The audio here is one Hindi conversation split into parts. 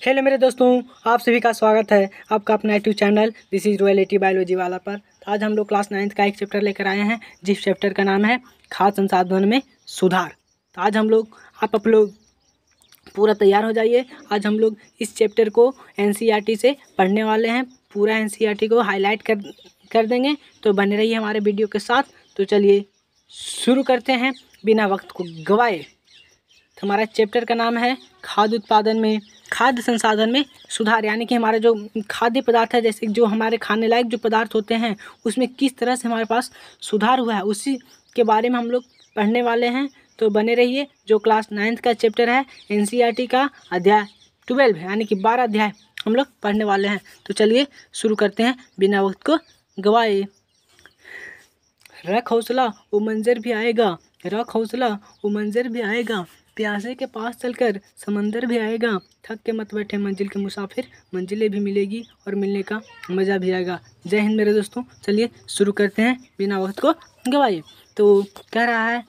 हेलो मेरे दोस्तों, आप सभी का स्वागत है आपका अपना YouTube channel this is royalty biology वाला पर। आज हम लोग क्लास 9th का एक चैप्टर लेकर आए हैं, जिस चैप्टर का नाम है खाद्य संसाधन में सुधार। तो आज हम लोग आप लोग पूरा तैयार हो जाइए। आज हम लोग इस चैप्टर को एनसीईआरटी से पढ़ने वाले हैं। पूरा एनसीईआरटी को हाईलाइट कर देंगे, तो बने रहिए हमारे वीडियो के साथ। तो चलिए शुरू करते हैं बिना वक्त को गवाए। तो हमारा चैप्टर का नाम है खाद्य संसाधन में सुधार, यानी कि हमारे जो खाद्य पदार्थ है, जैसे जो हमारे खाने लायक जो पदार्थ होते हैं उसमें किस तरह से हमारे पास सुधार हुआ है, उसी के बारे में हम लोग पढ़ने वाले हैं। तो बने रहिए। जो क्लास 9th का चैप्टर है एनसीईआरटी का अध्याय 12 है, यानी कि 12 अध्याय हम लोग पढ़ने वाले हैं। तो चलिए शुरू करते हैं बिना वक्त को गवाए। रख हौसला वो मंजर भी आएगा, रख हौसला वो मंजर भी आएगा, प्यासे के पास चलकर समंदर भी आएगा, थक के मत बैठे मंजिल के मुसाफिर, मंजिलें भी मिलेगी और मिलने का मज़ा भी आएगा। जय हिंद मेरे दोस्तों। चलिए शुरू करते हैं बिना वक्त को गवाए। तो कह रहा है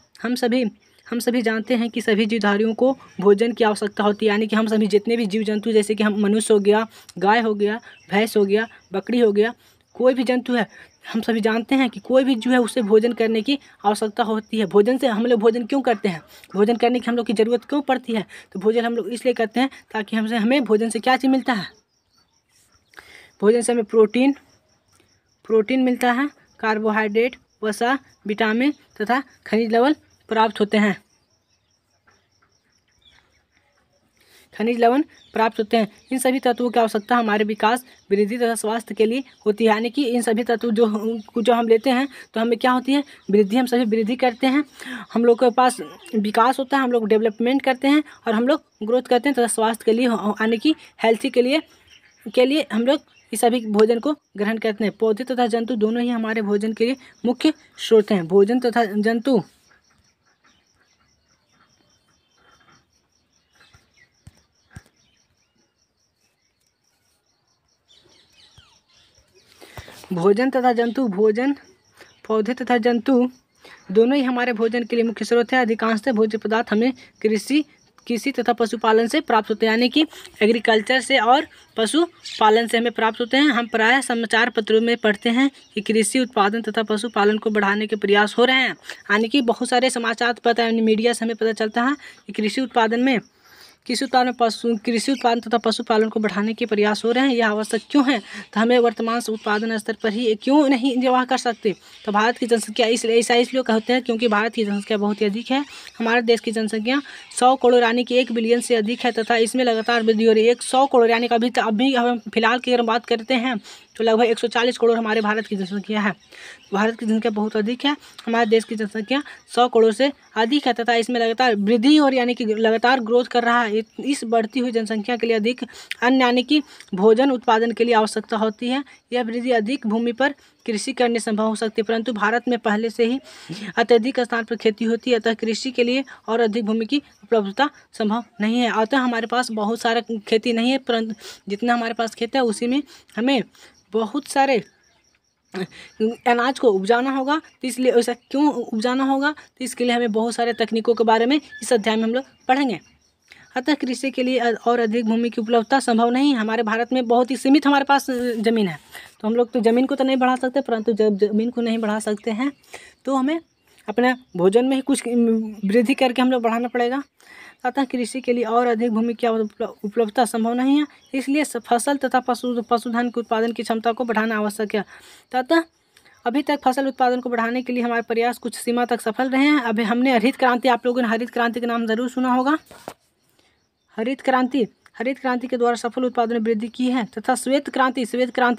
हम सभी जानते हैं कि सभी जीवधारियों को भोजन की आवश्यकता होती है, यानी कि हम सभी जितने भी जीव जंतु, जैसे कि हम मनुष्य हो गया, गाय हो गया, भैंस हो गया, बकरी हो गया, कोई भी जंतु है, हम सभी जानते हैं कि कोई भी जो है उसे भोजन करने की आवश्यकता होती है। भोजन से हम लोग भोजन क्यों करते हैं, भोजन करने की हम लोग की ज़रूरत क्यों पड़ती है? तो भोजन हम लोग इसलिए करते हैं ताकि हमें भोजन से क्या चीज़ मिलता है? भोजन से हमें प्रोटीन मिलता है, कार्बोहाइड्रेट, वसा, विटामिन तथा खनिज लवण प्राप्त होते हैं। इन सभी तत्वों की आवश्यकता हमारे विकास, वृद्धि तथा स्वास्थ्य के लिए होती है, यानी कि इन सभी तत्व जो हम लेते हैं तो हमें क्या होती है? वृद्धि। हम सभी वृद्धि करते हैं, हम लोग के पास विकास होता है, हम लोग डेवलपमेंट करते हैं और हम लोग ग्रोथ करते हैं तथा स्वास्थ्य के लिए, यानी कि हेल्थी के लिए हम लोग इस सभी भोजन को ग्रहण करते हैं। पौधे तथा जंतु दोनों ही हमारे भोजन के लिए मुख्य स्रोत हैं। भोजन तथा जंतु पौधे तथा जंतु दोनों ही हमारे भोजन के लिए मुख्य स्रोत है। अधिकांशतः भोज्य पदार्थ हमें कृषि तथा पशुपालन से प्राप्त होते हैं, यानी कि एग्रीकल्चर से और पशुपालन से हमें प्राप्त होते हैं। हम प्रायः समाचार पत्रों में पढ़ते हैं कि कृषि उत्पादन तथा पशुपालन को बढ़ाने के प्रयास हो रहे हैं, यानी कि बहुत सारे समाचार पत्र मीडिया से हमें पता चलता है कि कृषि उत्पादन तथा पशुपालन को बढ़ाने के प्रयास हो रहे हैं। यह आवश्यक क्यों है? तो हमें वर्तमान उत्पादन स्तर पर ही क्यों नहीं निर्वाह कर सकते? तो भारत की जनसंख्या इसलिए कहते हैं क्योंकि भारत की जनसंख्या बहुत ही अधिक है। हमारे देश की जनसंख्या 100 करोड़ यानी कि 1 बिलियन से अधिक है तथा इसमें लगातार वृद्धि हो रही है। 100 करोड़ यानी कि अभी हम फिलहाल की अगर बात करते हैं तो लगभग 140 करोड़ हमारे भारत की जनसंख्या है। भारत की जनसंख्या बहुत अधिक है, हमारे देश की जनसंख्या 100 करोड़ से अधिक है तथा इसमें लगातार वृद्धि और यानी कि लगातार ग्रोथ कर रहा है। इस बढ़ती हुई जनसंख्या के लिए अधिक अन्न यानी कि भोजन उत्पादन के लिए आवश्यकता होती है। यह वृद्धि अधिक भूमि पर कृषि करने संभव हो सकती है, परंतु भारत में पहले से ही अत्यधिक स्थान पर खेती होती है, अतः कृषि के लिए और अधिक भूमि की उपलब्धता संभव नहीं है। अतः हमारे पास बहुत सारा खेती नहीं है, परंतु जितना हमारे पास खेत है उसी में हमें बहुत सारे अनाज को उपजाना होगा। तो इसलिए ऐसा क्यों उपजाना होगा? तो इसके लिए हमें बहुत सारे तकनीकों के बारे में इस अध्याय में हम लोग पढ़ेंगे। अतः कृषि के लिए और अधिक भूमि की उपलब्धता संभव नहीं। हमारे भारत में बहुत ही सीमित हमारे पास ज़मीन है, तो हम लोग तो ज़मीन को तो नहीं बढ़ा सकते, परंतु जब ज़मीन को नहीं बढ़ा सकते हैं तो हमें अपने भोजन में ही कुछ वृद्धि करके हम लोग बढ़ाना पड़ेगा। अतः कृषि के लिए और अधिक भूमि की उपलब्धता संभव नहीं है, इसलिए फसल तथा पशुधन के उत्पादन की क्षमता को बढ़ाना आवश्यक है। अतः अभी तक फसल उत्पादन को बढ़ाने के लिए हमारे प्रयास कुछ सीमा तक सफल रहे हैं। अभी हमने हरित क्रांति, आप लोगों ने हरित क्रांति का नाम ज़रूर सुना होगा। हरित क्रांति के द्वारा सफल उत्पादन में वृद्धि की है तथा श्वेत क्रांति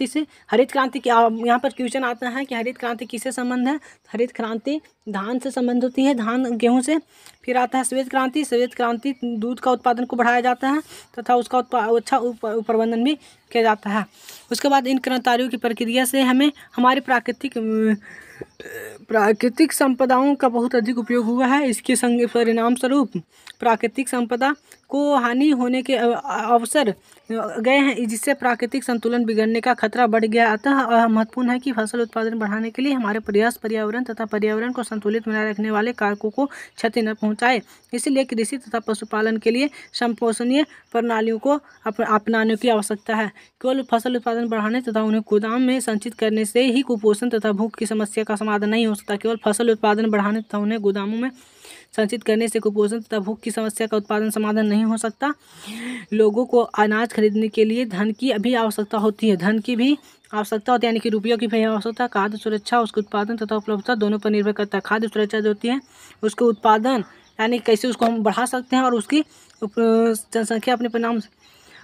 से हरित क्रांति की यहाँ पर क्वेश्चन आता है कि हरित क्रांति किससे संबंध है? हरित क्रांति धान से संबंध होती है, धान गेहूं से। फिर आता है श्वेत क्रांति दूध का उत्पादन को बढ़ाया जाता है तथा उसका अच्छा प्रबंधन भी किया जाता है। उसके बाद इन क्रांतियों की प्रक्रिया से हमें हमारी प्राकृतिक प्राकृतिक संपदाओं का बहुत अधिक उपयोग हुआ है। इसके संग परिणाम स्वरूप प्राकृतिक संपदा को हानि होने के अवसर गए हैं, जिससे प्राकृतिक संतुलन बिगड़ने का खतरा बढ़ गया। अतः महत्वपूर्ण है कि फसल उत्पादन बढ़ाने के लिए हमारे प्रयास पर्यावरण तथा पर्यावरण को संतुलित बनाए रखने वाले कारकों को क्षति न पहुंचाए। इसलिए कृषि तथा पशुपालन के लिए संपोषणीय प्रणालियों को अपनाने की आवश्यकता है। केवल फसल उत्पादन बढ़ाने तथा उन्हें गोदाम में संचित करने से ही कुपोषण तथा भूख की समस्या का समाधान नहीं हो सकता। केवल फसल उत्पादन बढ़ाने तथा उन्हें गोदामों में संचित करने से कुपोषण तथा भूख की समस्या का उत्पादन समाधान नहीं हो सकता। लोगों को अनाज खरीदने के लिए धन की भी आवश्यकता होती है। धन की भी आवश्यकता होती है, यानी कि रुपयों की भी आवश्यकता। खाद्य सुरक्षा उसके उत्पादन तथा उपलब्धता दोनों पर निर्भर करता है। खाद्य सुरक्षा जो होती है उसके उत्पादन यानी कैसे उसको हम बढ़ा सकते हैं, और उसकी जनसंख्या अपने परिणाम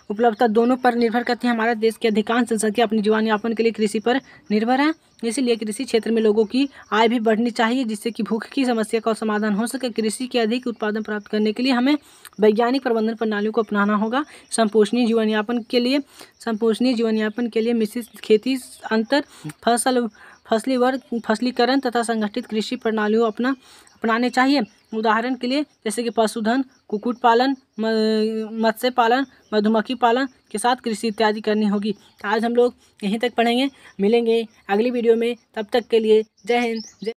उपलब्धता दोनों पर निर्भर करती है। हमारे देश की अधिकांश जनसंख्या अपने जीवन यापन के लिए कृषि पर निर्भर है। इसीलिए कृषि क्षेत्र में लोगों की आय भी बढ़नी चाहिए, जिससे कि भूख की समस्या का समाधान हो सके। कृषि के अधिक उत्पादन प्राप्त करने के लिए हमें वैज्ञानिक प्रबंधन प्रणालियों को अपनाना होगा। संपोषणीय जीवन यापन के लिए मिश्रित खेती, अंतर फसलीकरण तथा संगठित कृषि प्रणालियों अपनाने चाहिए। उदाहरण के लिए जैसे कि पशुधन, कुक्कुट पालन, मत्स्य पालन, मधुमक्खी पालन के साथ कृषि इत्यादि करनी होगी। आज हम लोग यहीं तक पढ़ेंगे, मिलेंगे अगली वीडियो में। तब तक के लिए जय हिंद।